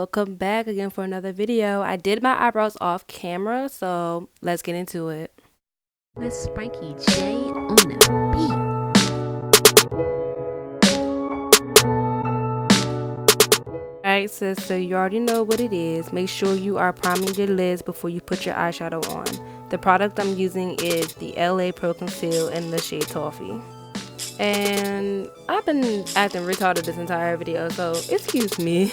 welcome back again for another video. I did my eyebrows off camera, so let's get into it. Miss Frankie J on the beat. Alright sis, so you already know what it is. Make sure you are priming your lids before you put your eyeshadow on. The product I'm using is the LA Pro Conceal in the shade Toffee. And I've been acting retarded this entire video, so excuse me.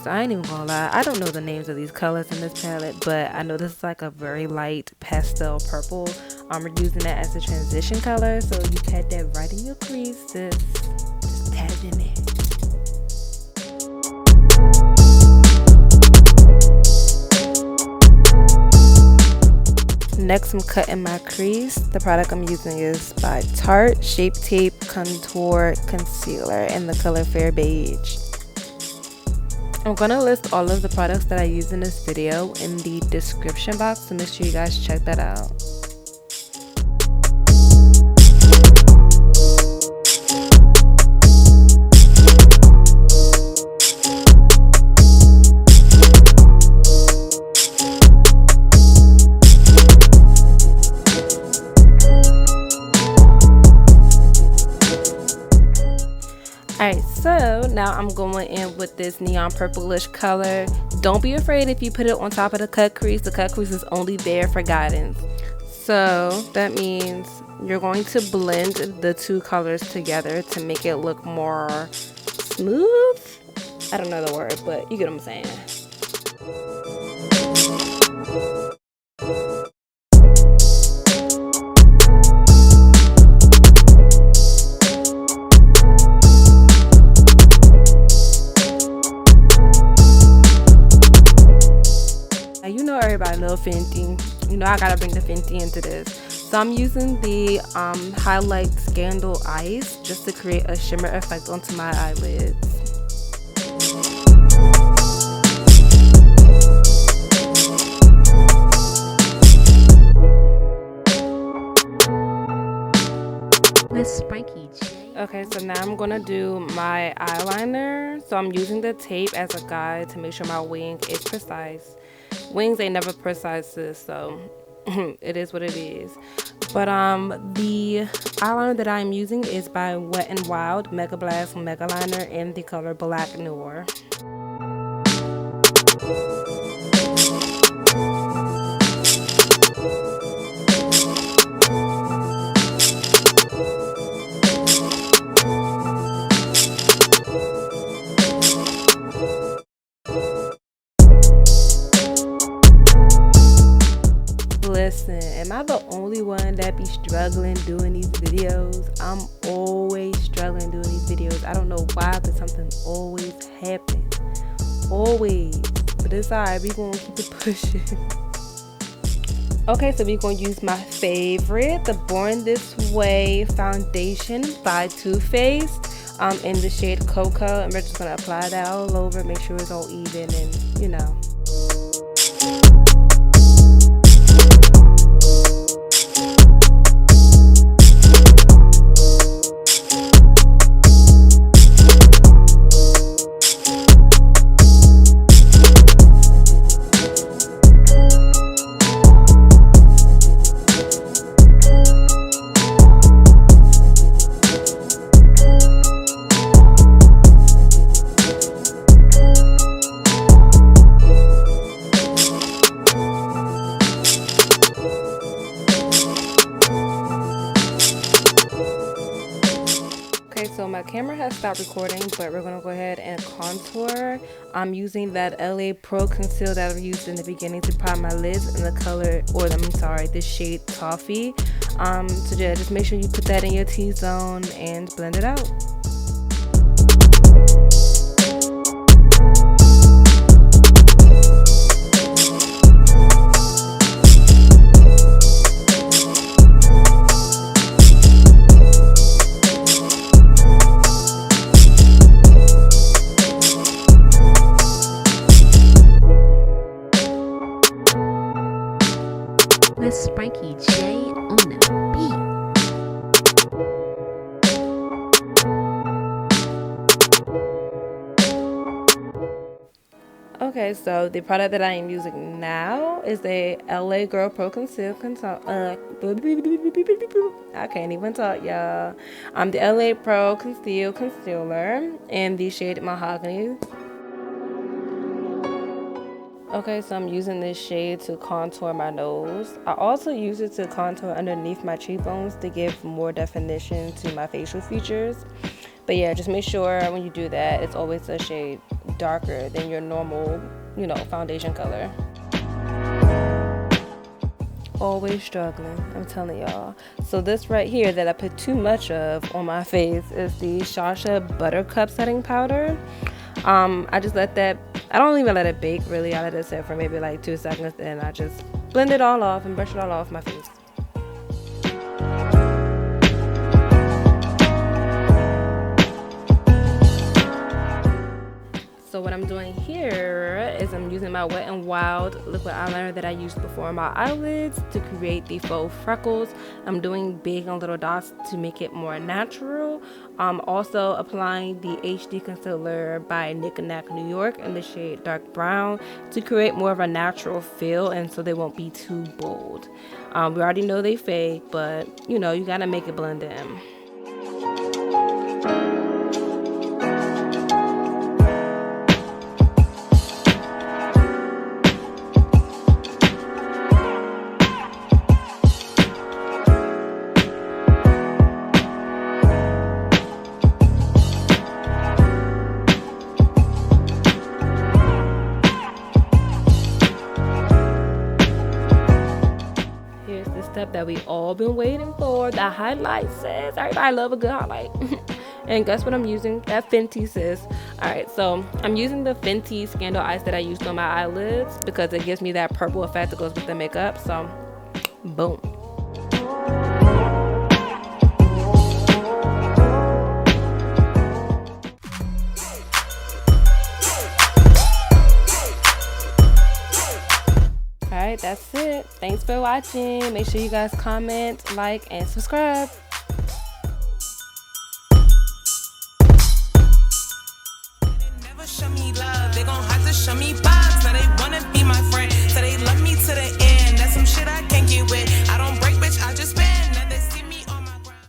So I ain't even gonna lie, I don't know the names of these colors in this palette, but I know this is like a very light pastel purple. We're using that as a transition color, so you had that right in your crease, just tap it in there. Next, I'm cutting my crease. The product I'm using is by Tarte Shape Tape Contour Concealer in the color Fair Beige. I'm gonna list all of the products that I use in this video in the description box, so make sure you guys check that out. Alright, so now I'm going in with this neon purplish color. Don't be afraid if you put it on top of the cut crease. The cut crease is only there for guidance. So that means you're going to blend the two colors together to make it look more smooth. I don't know the word, but you get what I'm saying. Everybody love Fenty. You know I gotta bring the Fenty into this. So I'm using the Highlight Scandal Ice just to create a shimmer effect onto my eyelids. Miss Frankie J. Okay, so now I'm gonna do my eyeliner. So I'm using the tape as a guide to make sure my wing is precise. Wings ain't never precise, sis, so it is what it is. But the eyeliner that I'm using is by Wet n Wild Mega Blast Megaliner in the color Black Noir. Listen, am I the only one that be struggling doing these videos? I'm always struggling doing these videos. I don't know why, but something always happens. Always. But it's alright, we gonna keep it pushing. Okay, so we're gonna use my favorite, the Born This Way foundation by Too Faced in the shade Cocoa. And we're just gonna apply that all over, make sure it's all even, and you know. So my camera has stopped recording, but we're gonna go ahead and contour. I'm using that LA Pro Conceal that I've used in the beginning to prime my lids in the color, or the shade Toffee. So yeah, just make sure you put that in your T-zone and blend it out. Miss Frankie J on the beat. Okay, so the product that I am using now is the LA Girl Pro Conceal I can't even talk, y'all. The LA Pro Conceal Concealer in the shade Mahogany. Okay, so I'm using this shade to contour my nose. I also use it to contour underneath my cheekbones to give more definition to my facial features. But yeah, just make sure when you do that, it's always a shade darker than your normal, foundation color. Always struggling, I'm telling y'all. So this right here that I put too much of on my face is the Sacha Buttercup setting powder. I just let that, I don't even let it bake really. I let it sit for maybe like 2 seconds, and I just blend it all off and brush it all off my face. So what I'm doing here is I'm using my Wet n Wild liquid eyeliner that I used before on my eyelids to create the faux freckles. I'm doing big and little dots to make it more natural. I'm also applying the HD concealer by Nick & Nack New York in the shade dark brown to create more of a natural feel, and so they won't be too bold. We already know they fake, but you gotta make it blend in. That we all been waiting for, the highlight, sis. Everybody love a good highlight. And guess what I'm using? That Fenty, sis. Alright, so I'm using the Fenty Scandal Ice that I used on my eyelids because it gives me that purple effect that goes with the makeup. So boom. Alright, that's it. Thanks for watching. Make sure you guys comment, like, and subscribe. Never show me love. They gon' have to show me vibes. Now they